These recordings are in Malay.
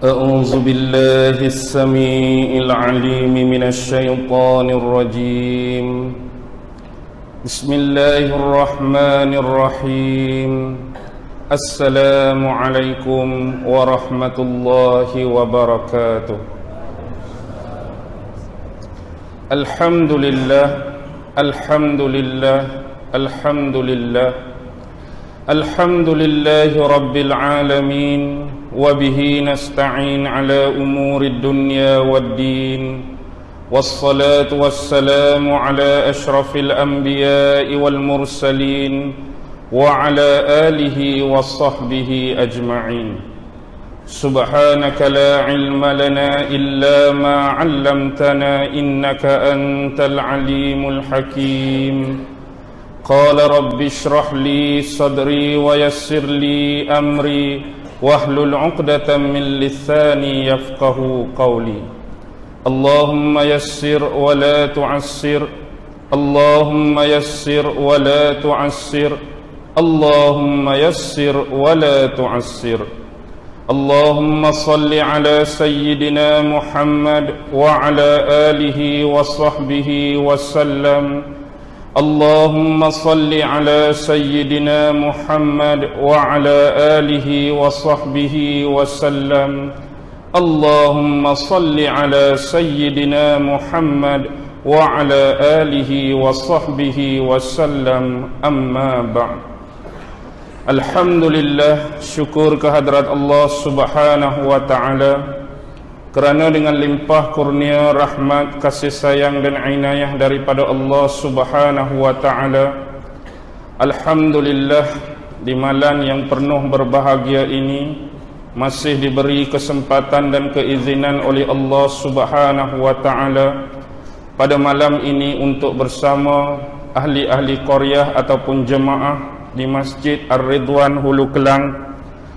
أعوذ بالله السميع العليم من الشيطان الرجيم. بسم الله الرحمن الرحيم. السلام عليكم ورحمة الله وبركاته. الحمد لله الحمد لله الحمد لله الحمد لله رب العالمين، وبه نستعين على أمور الدنيا والدين، والصلاة والسلام على أشرف الأنبياء والمرسلين وعلى آله وصحبه أجمعين. سبحانك لا علم لنا إلا ما علمتنا إنك أنت العليم الحكيم. قال رب اشرح لي صدري ويسر لي أمري واحلل عقدة من لساني يفقه قولي. اللهم يسر ولا تعسر، اللهم يسر ولا تعسر، اللهم يسر ولا تعسر. اللهم صل على سيدنا محمد وعلى آله وصحبه وسلم. اللهم صل على سيدنا محمد وعلى آله وصحبه وسلم. اللهم صل على سيدنا محمد وعلى آله وصحبه وسلم. أما بعد. Alhamdulillah, syukur kehadrat Allah subhanahu wa ta'ala, kerana dengan limpah kurnia rahmat, kasih sayang dan inayah daripada Allah subhanahu wa ta'ala, alhamdulillah, di malam yang penuh berbahagia ini masih diberi kesempatan dan keizinan oleh Allah subhanahu wa ta'ala pada malam ini untuk bersama ahli-ahli qaryah ataupun jemaah di Masjid Ar-Ridwan Hulu Kelang.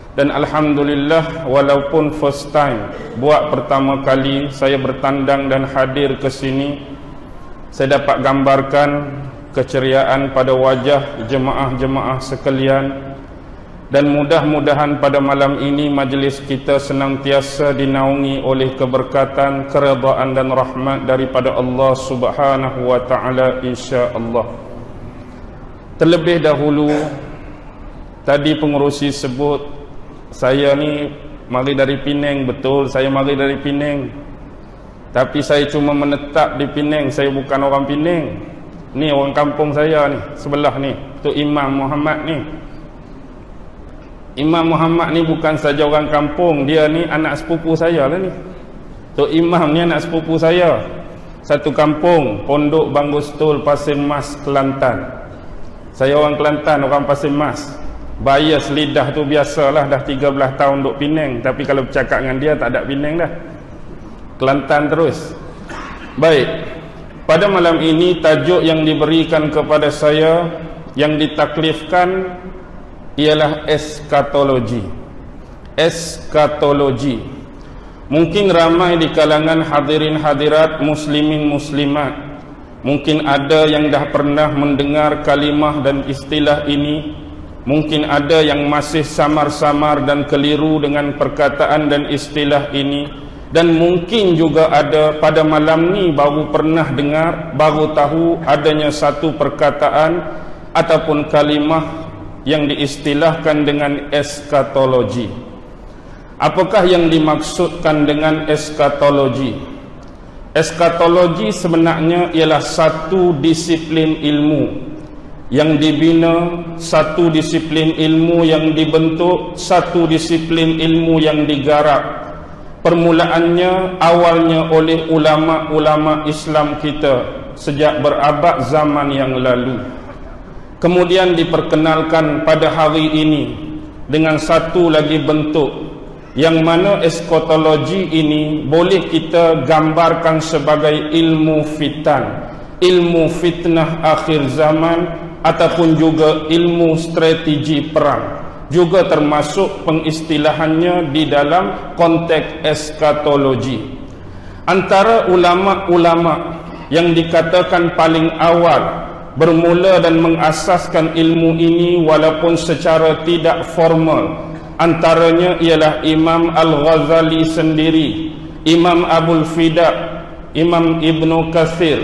Dan alhamdulillah, walaupun first time, buat pertama kali saya bertandang dan hadir ke sini, saya dapat gambarkan keceriaan pada wajah jemaah-jemaah sekalian. Dan mudah-mudahan pada malam ini majlis kita senantiasa dinaungi oleh keberkatan, keredaan dan rahmat daripada Allah subhanahu wa ta'ala, insya-Allah. Terlebih dahulu, tadi pengerusi sebut saya ni mari dari Penang. Betul, saya mari dari Penang, tapi saya cuma menetap di Penang. Saya bukan orang Penang. Ni orang kampung saya ni, sebelah ni, tu Imam Muhammad ni. Imam Muhammad ni bukan saja orang kampung, dia ni anak sepupu saya lah ni. Tu Imam ni anak sepupu saya, satu kampung, Pondok Bangustul, Pasir Mas, Kelantan. Saya orang Kelantan, orang Pasir Mas. Bias lidah tu biasalah, dah 13 tahun duk Penang, tapi kalau bercakap dengan dia tak ada Penang dah, Kelantan terus. Baik, pada malam ini tajuk yang diberikan kepada saya, yang ditaklifkan, ialah eskatologi. Eskatologi. Mungkin ramai di kalangan hadirin hadirat, muslimin muslimat, mungkin ada yang dah pernah mendengar kalimah dan istilah ini. Mungkin ada yang masih samar-samar dan keliru dengan perkataan dan istilah ini. Dan mungkin juga ada pada malam ni baru pernah dengar, baru tahu adanya satu perkataan ataupun kalimah yang diistilahkan dengan eskatologi. Apakah yang dimaksudkan dengan eskatologi? Eskatologi sebenarnya ialah satu disiplin ilmu yang dibina, satu disiplin ilmu yang dibentuk, satu disiplin ilmu yang digarap. Permulaannya, awalnya oleh ulama-ulama Islam kita sejak berabad zaman yang lalu. Kemudian diperkenalkan pada hari ini dengan satu lagi bentuk, yang mana eskatologi ini boleh kita gambarkan sebagai ilmu fitan, ilmu fitnah akhir zaman, ataupun juga ilmu strategi perang, juga termasuk pengistilahannya di dalam konteks eskatologi. Antara ulama-ulama yang dikatakan paling awal bermula dan mengasaskan ilmu ini walaupun secara tidak formal Antaranya ialah Imam Al-Ghazali sendiri, Imam Abul Fida, Imam Ibnu Katsir,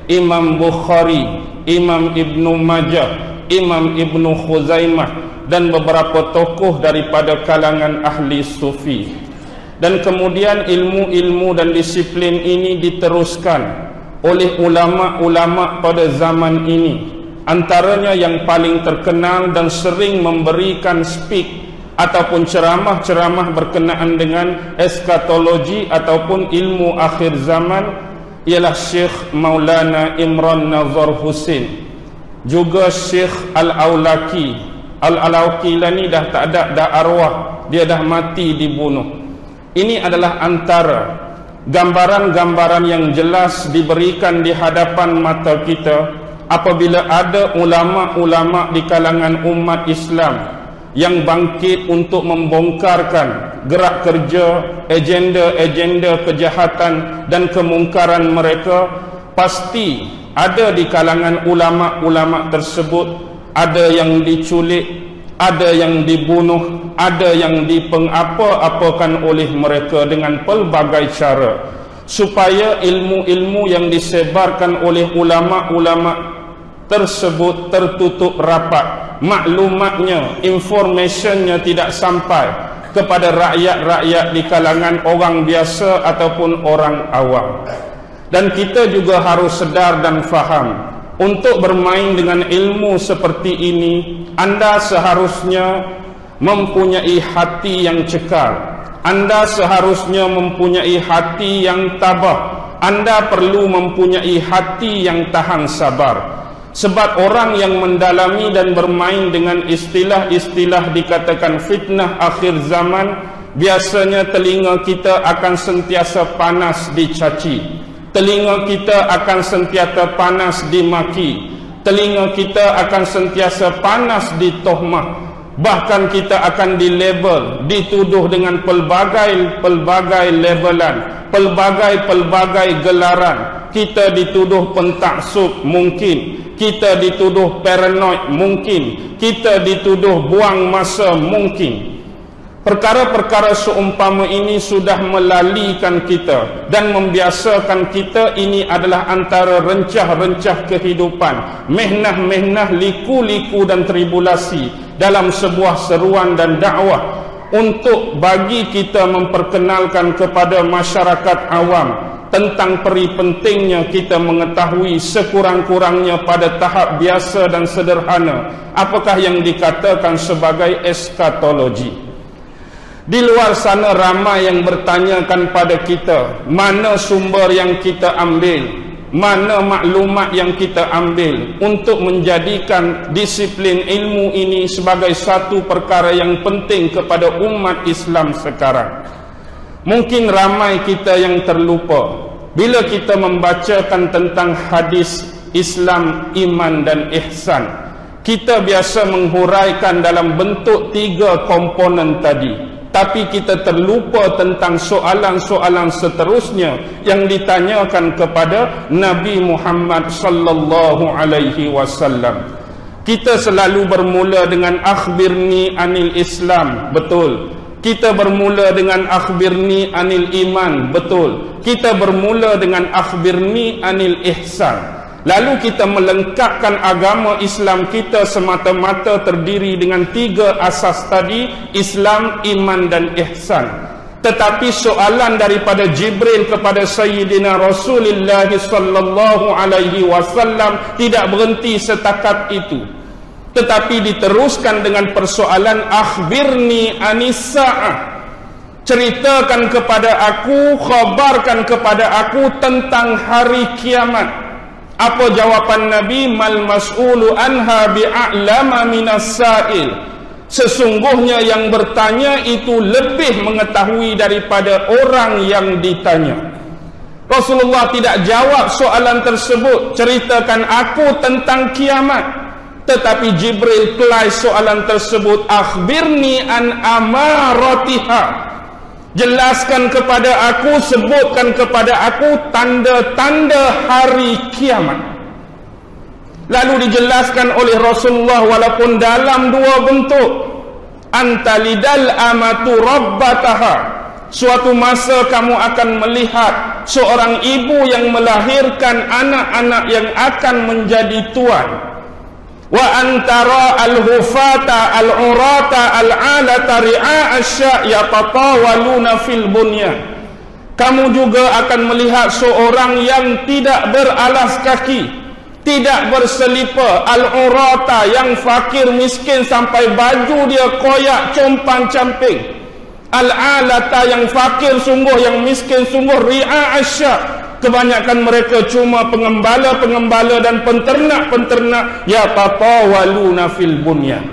Imam Bukhari, Imam Ibnu Majah, Imam Ibnu Khuzaimah, dan beberapa tokoh daripada kalangan ahli sufi. Dan kemudian ilmu-ilmu dan disiplin ini diteruskan oleh ulama-ulama pada zaman ini. Antaranya yang paling terkenal dan sering memberikan speak ataupun ceramah-ceramah berkenaan dengan eskatologi ataupun ilmu akhir zaman ialah Syekh Maulana Imran Nazar Husin, juga Syekh Al-Aulaki. Al-Aulaki lah ni dah tak ada, dah arwah, dia dah mati dibunuh. Ini adalah antara gambaran-gambaran yang jelas diberikan di hadapan mata kita apabila ada ulama-ulama di kalangan umat Islam yang bangkit untuk membongkarkan gerak kerja, agenda-agenda kejahatan dan kemungkaran mereka. Pasti ada di kalangan ulama-ulama tersebut ada yang diculik, ada yang dibunuh, ada yang dipengapa-apakan oleh mereka dengan pelbagai cara, supaya ilmu-ilmu yang disebarkan oleh ulama-ulama tersebut tertutup rapat, maklumatnya, informationnya tidak sampai kepada rakyat-rakyat di kalangan orang biasa ataupun orang awam. Dan kita juga harus sedar dan faham, untuk bermain dengan ilmu seperti ini, anda seharusnya mempunyai hati yang cekal, anda seharusnya mempunyai hati yang tabah, anda perlu mempunyai hati yang tahan sabar. Sebab orang yang mendalami dan bermain dengan istilah-istilah dikatakan fitnah akhir zaman, biasanya telinga kita akan sentiasa panas dicaci, telinga kita akan sentiasa panas dimaki, telinga kita akan sentiasa panas ditohmah, bahkan kita akan dilabel, dituduh dengan pelbagai labelan, pelbagai gelaran. Kita dituduh pentaksub mungkin, kita dituduh paranoid mungkin, kita dituduh buang masa mungkin. Perkara-perkara seumpama ini sudah melalikan kita dan membiasakan kita. Ini adalah antara rencah-rencah kehidupan, mehnah-mehnah, liku-liku dan tribulasi dalam sebuah seruan dan dakwah untuk bagi kita memperkenalkan kepada masyarakat awam tentang peri pentingnya kita mengetahui sekurang-kurangnya pada tahap biasa dan sederhana apakah yang dikatakan sebagai eskatologi. Di luar sana ramai yang bertanyakan pada kita, mana sumber yang kita ambil, mana maklumat yang kita ambil untuk menjadikan disiplin ilmu ini sebagai satu perkara yang penting kepada umat Islam sekarang. Mungkin ramai kita yang terlupa bila kita membacakan tentang hadis Islam, iman dan ihsan. Kita biasa menghuraikan dalam bentuk 3 komponen tadi, tapi kita terlupa tentang soalan-soalan seterusnya yang ditanyakan kepada Nabi Muhammad sallallahu alaihi wasallam. Kita selalu bermula dengan akhbirni anil Islam, betul. Kita bermula dengan akhbirni anil iman, betul. Kita bermula dengan akhbirni anil ihsan. Lalu kita melengkapkan agama Islam kita semata-mata terdiri dengan 3 asas tadi, Islam, iman dan ihsan. Tetapi soalan daripada Jibril kepada Sayyidina Rasulullah sallallahu alaihi wasallam tidak berhenti setakat itu, tetapi diteruskan dengan persoalan akhbirni anis-sa'ah. Ceritakan kepada aku, khabarkan kepada aku tentang hari kiamat. Apa jawapan Nabi? Mal mas'ulu anha bi'a'lama minas sa'il. Sesungguhnya yang bertanya itu lebih mengetahui daripada orang yang ditanya. Rasulullah tidak jawab soalan tersebut, ceritakan aku tentang kiamat. Tetapi Jibril kelai soalan tersebut, akhbirni an amaratiha. Jelaskan kepada aku, sebutkan kepada aku tanda-tanda hari kiamat. Lalu dijelaskan oleh Rasulullah walaupun dalam 2 bentuk. Antalidal amatu rabbataha. Suatu masa kamu akan melihat seorang ibu yang melahirkan anak-anak yang akan menjadi tuan. Wa antara al-hufata al-urata al-alata ri'a asya yatatawaluna fil bunyan. Kamu juga akan melihat seorang yang tidak beralas kaki, tidak berselipa, al-urata, yang fakir miskin sampai baju dia koyak compang-camping, al-alata, yang fakir sungguh, yang miskin sungguh, ri'a asya, kebanyakan mereka cuma pengembala-pengembala dan penternak-penternak, yatatawaluna fil bunyan.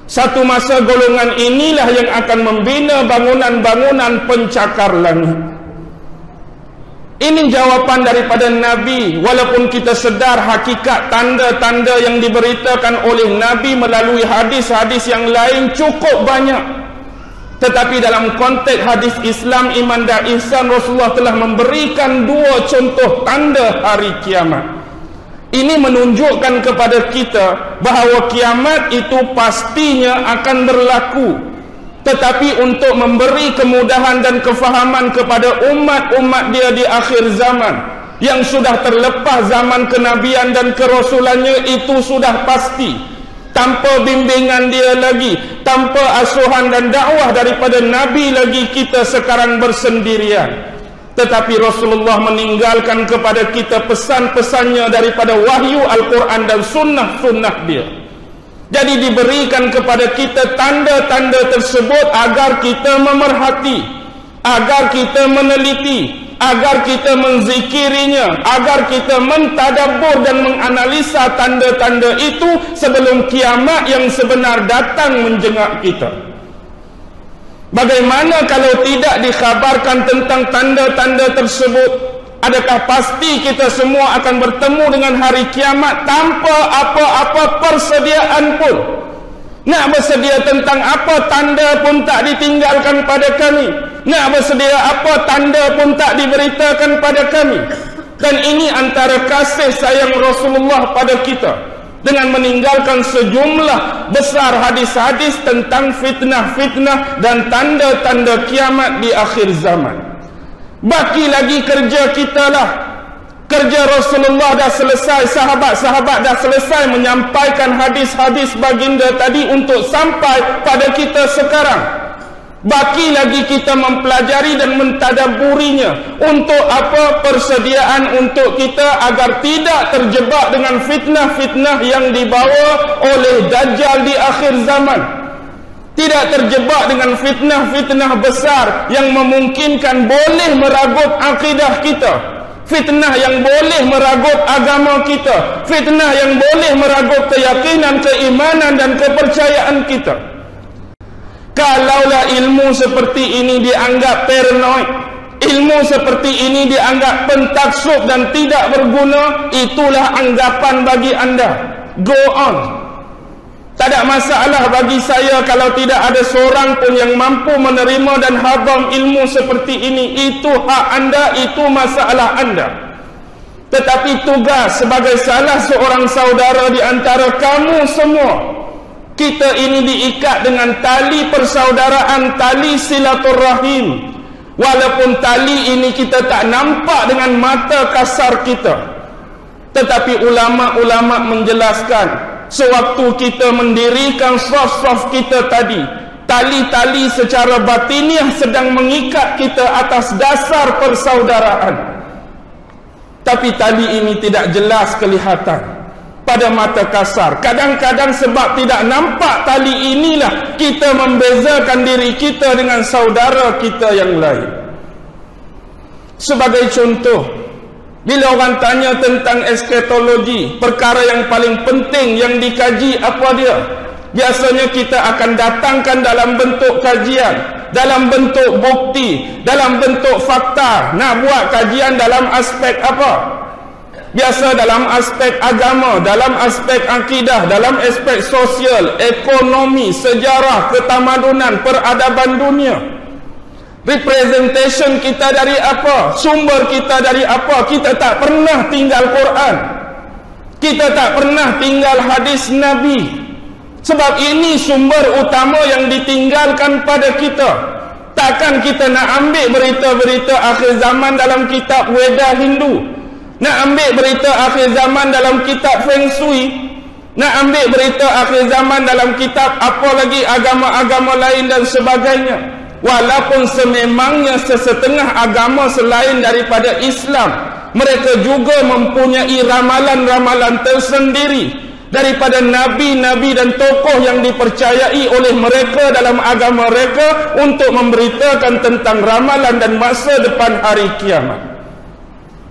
Satu masa golongan inilah yang akan membina bangunan-bangunan pencakar langit. Ini jawapan daripada Nabi, walaupun kita sedar hakikat tanda-tanda yang diberitakan oleh Nabi melalui hadis-hadis yang lain cukup banyak. Tetapi dalam konteks hadis Islam iman dan ihsan, Rasulullah telah memberikan 2 contoh tanda hari kiamat. Ini menunjukkan kepada kita bahawa kiamat itu pastinya akan berlaku. Tetapi untuk memberi kemudahan dan kefahaman kepada umat-umat dia di akhir zaman yang sudah terlepas zaman kenabian dan kerasulannya, itu sudah pasti. Tanpa bimbingan dia lagi, tanpa asuhan dan dakwah daripada Nabi lagi, kita sekarang bersendirian. Tetapi Rasulullah meninggalkan kepada kita pesan-pesannya daripada wahyu Al-Quran dan sunnah-sunnah dia. Jadi diberikan kepada kita tanda-tanda tersebut agar kita memerhati, agar kita meneliti, agar kita menzikirinya, agar kita mentadabbur dan menganalisa tanda-tanda itu sebelum kiamat yang sebenar datang menjengak kita. Bagaimana kalau tidak dikhabarkan tentang tanda-tanda tersebut? Adakah pasti kita semua akan bertemu dengan hari kiamat tanpa apa-apa persediaan pun? Nak bersedia tentang apa tanda pun tak ditinggalkan pada kami. Nak bersedia apa tanda pun tak diberitakan pada kami. Dan ini antara kasih sayang Rasulullah pada kita, dengan meninggalkan sejumlah besar hadis-hadis tentang fitnah-fitnah dan tanda-tanda kiamat di akhir zaman. Baki lagi kerja kita lah. Kerja Rasulullah dah selesai, sahabat-sahabat dah selesai menyampaikan hadis-hadis baginda tadi untuk sampai pada kita sekarang. Baki lagi kita mempelajari dan mentadabburinya. Untuk apa? Persediaan untuk kita agar tidak terjebak dengan fitnah-fitnah yang dibawa oleh Dajjal di akhir zaman. Tidak terjebak dengan fitnah-fitnah besar yang memungkinkan boleh meragut akidah kita, fitnah yang boleh meragut agama kita, fitnah yang boleh meragut keyakinan, keimanan dan kepercayaan kita. Kalaulah ilmu seperti ini dianggap paranoid, ilmu seperti ini dianggap pentaksub dan tidak berguna, itulah anggapan bagi anda. Go on. Tak ada masalah bagi saya kalau tidak ada seorang pun yang mampu menerima dan hadam ilmu seperti ini. Itu hak anda, itu masalah anda. Tetapi tugas sebagai salah seorang saudara di antara kamu semua, kita ini diikat dengan tali persaudaraan, tali silaturahim. Walaupun tali ini kita tak nampak dengan mata kasar kita, tetapi ulama-ulama menjelaskan, sewaktu kita mendirikan saf-saf kita tadi, tali-tali secara batiniah sedang mengikat kita atas dasar persaudaraan. Tapi tali ini tidak jelas kelihatan pada mata kasar. Kadang-kadang sebab tidak nampak tali inilah kita membezakan diri kita dengan saudara kita yang lain. Sebagai contoh, bila orang tanya tentang eskatologi, perkara yang paling penting yang dikaji apa dia? Biasanya kita akan datangkan dalam bentuk kajian, dalam bentuk bukti, dalam bentuk fakta. Nak buat kajian dalam aspek apa? Biasa dalam aspek agama, dalam aspek akidah, dalam aspek sosial, ekonomi, sejarah, ketamadunan, peradaban dunia. Representation kita dari apa? Sumber kita dari apa? Kita tak pernah tinggal Quran, kita tak pernah tinggal hadis Nabi. Sebab ini sumber utama yang ditinggalkan pada kita. Takkan kita nak ambil berita-berita akhir zaman dalam kitab Weda Hindu, nak ambil berita akhir zaman dalam kitab Feng Shui, nak ambil berita akhir zaman dalam kitab apa lagi agama-agama lain dan sebagainya. Walaupun sememangnya sesetengah agama selain daripada Islam, mereka juga mempunyai ramalan-ramalan tersendiri daripada nabi-nabi dan tokoh yang dipercayai oleh mereka dalam agama mereka untuk memberitakan tentang ramalan dan masa depan hari kiamat.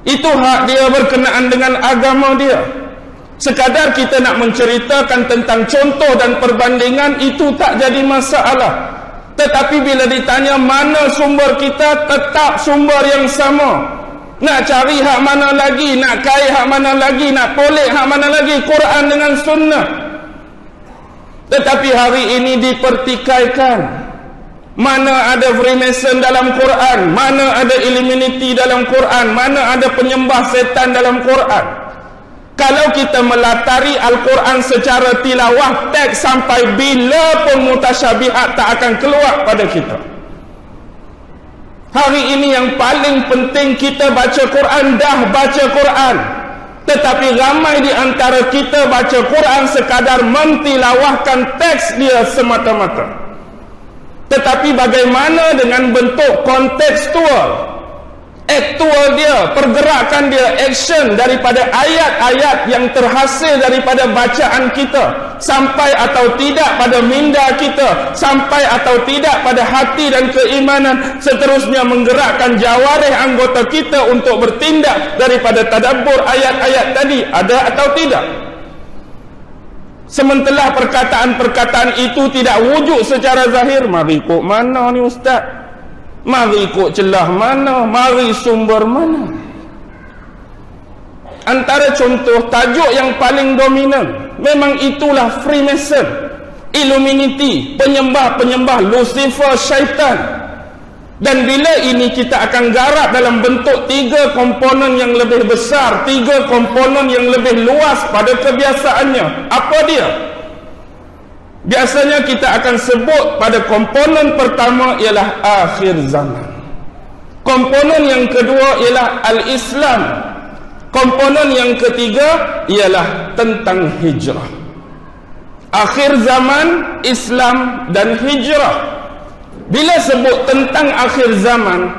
Itu hak dia berkenaan dengan agama dia. Sekadar kita nak menceritakan tentang contoh dan perbandingan, itu tak jadi masalah. Tetapi bila ditanya mana sumber kita, tetap sumber yang sama. Nak cari hak mana lagi, nak kait hak mana lagi, nak tolak hak mana lagi, Quran dengan sunnah. Tetapi hari ini dipertikaikan. Mana ada Freemason dalam Quran, mana ada Illuminati dalam Quran, mana ada penyembah setan dalam Quran. Kalau kita melatari Al-Quran secara tilawah, teks sampai bila pun mutasyabihat tak akan keluar pada kita. Hari ini yang paling penting kita baca Quran, dah baca Quran. Tetapi ramai di antara kita baca Quran sekadar mentilawahkan teks dia semata-mata. Tetapi bagaimana dengan bentuk kontekstual, aktual dia, pergerakan dia, action daripada ayat-ayat yang terhasil daripada bacaan kita, sampai atau tidak pada minda kita, sampai atau tidak pada hati dan keimanan, seterusnya menggerakkan jawarih anggota kita untuk bertindak daripada tadabbur ayat-ayat tadi, ada atau tidak? Sementara perkataan-perkataan itu tidak wujud secara zahir. Mari ikut mana ni ustaz? Mari ikut celah mana? Mari sumber mana? Antara contoh tajuk yang paling dominan memang itulah Freemason, Illuminati, penyembah-penyembah Lucifer, syaitan. Dan bila ini kita akan garap dalam bentuk 3 komponen yang lebih besar, 3 komponen yang lebih luas pada kebiasaannya. Apa dia? Biasanya kita akan sebut pada komponen pertama ialah akhir zaman. Komponen yang kedua ialah Al-Islam. Komponen yang ketiga ialah tentang hijrah. Akhir zaman, Islam dan hijrah. Bila sebut tentang akhir zaman,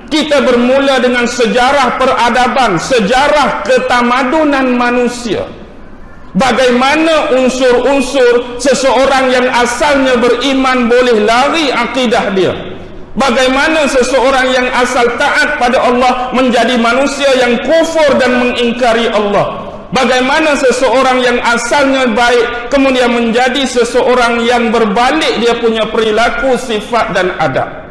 kita bermula dengan sejarah peradaban, sejarah ketamadunan manusia. Bagaimana unsur-unsur seseorang yang asalnya beriman boleh lari akidah dia. Bagaimana seseorang yang asal taat pada Allah menjadi manusia yang kufur dan mengingkari Allah. Bagaimana seseorang yang asalnya baik kemudian menjadi seseorang yang berbalik dia punya perilaku, sifat dan adab.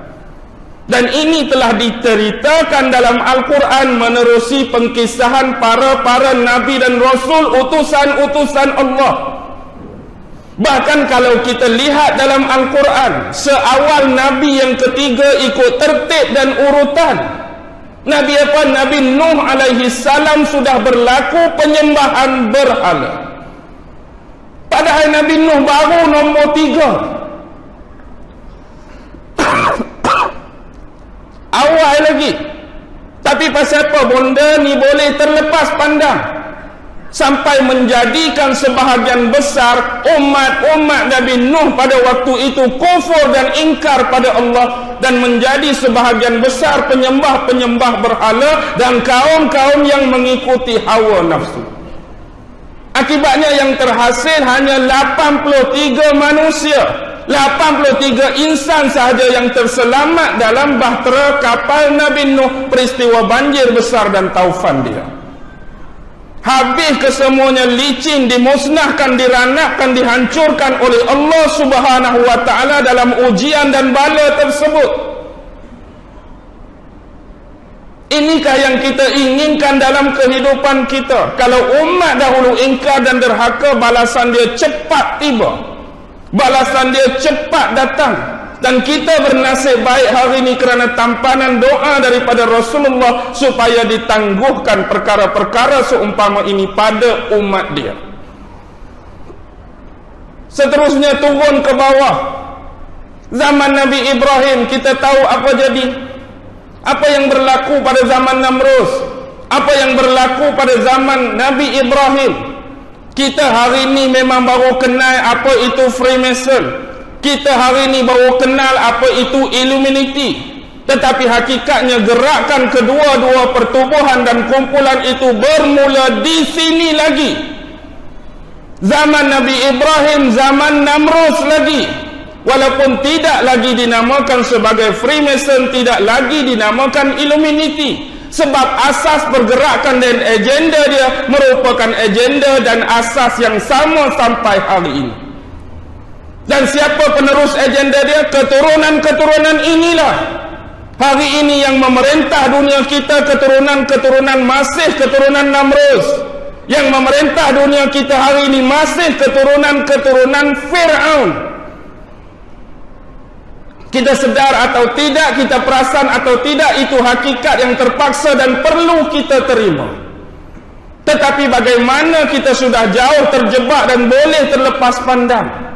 Dan ini telah diceritakan dalam Al-Quran menerusi pengkisahan para nabi dan rasul, utusan-utusan Allah. Bahkan kalau kita lihat dalam Al-Quran, seawal nabi yang ketiga ikut tertib dan urutan. Nabi apa? Nabi Nuh alaihi salam sudah berlaku penyembahan berhala. Padahal Nabi Nuh baru nombor 3. Awal lagi. Tapi pasal apa? Benda ni boleh terlepas pandang sampai menjadikan sebahagian besar umat Nabi Nuh pada waktu itu kufur dan ingkar pada Allah, dan menjadi sebahagian besar penyembah-penyembah berhala dan kaum-kaum yang mengikuti hawa nafsu. Akibatnya yang terhasil hanya 83 manusia, 83 insan sahaja yang terselamat dalam bahtera kapal Nabi Nuh peristiwa banjir besar dan taufan dia. Habis kesemuanya licin, dimusnahkan, diranakkan, dihancurkan oleh Allah Subhanahu wa ta'ala dalam ujian dan bala tersebut. Inikah yang kita inginkan dalam kehidupan kita? Kalau umat dahulu ingkar dan derhaka, balasan dia cepat tiba, balasan dia cepat datang. Dan kita bernasib baik hari ini kerana tampanan doa daripada Rasulullah supaya ditangguhkan perkara-perkara seumpama ini pada umat dia. seterusnya turun ke bawah. Zaman Nabi Ibrahim, kita tahu apa jadi. Apa yang berlaku pada zaman Namrus, apa yang berlaku pada zaman Nabi Ibrahim. Kita hari ini memang baru kenal apa itu Freemason. Kita hari ini baru kenal apa itu Illuminati. Tetapi hakikatnya gerakan kedua-dua pertubuhan dan kumpulan itu bermula di sini lagi. Zaman Nabi Ibrahim, zaman Namrus lagi. Walaupun tidak lagi dinamakan sebagai Freemason, tidak lagi dinamakan Illuminati. Sebab asas pergerakan dan agenda dia merupakan agenda dan asas yang sama sampai hari ini. Dan siapa penerus agenda dia? Keturunan-keturunan inilah hari ini yang memerintah dunia kita, keturunan-keturunan Masih, keturunan Namrus. Yang memerintah dunia kita hari ini masih keturunan-keturunan Fir'aun. Kita sedar atau tidak, kita perasan atau tidak, itu hakikat yang terpaksa dan perlu kita terima. Tetapi bagaimana kita sudah jauh terjebak dan boleh terlepas pandang.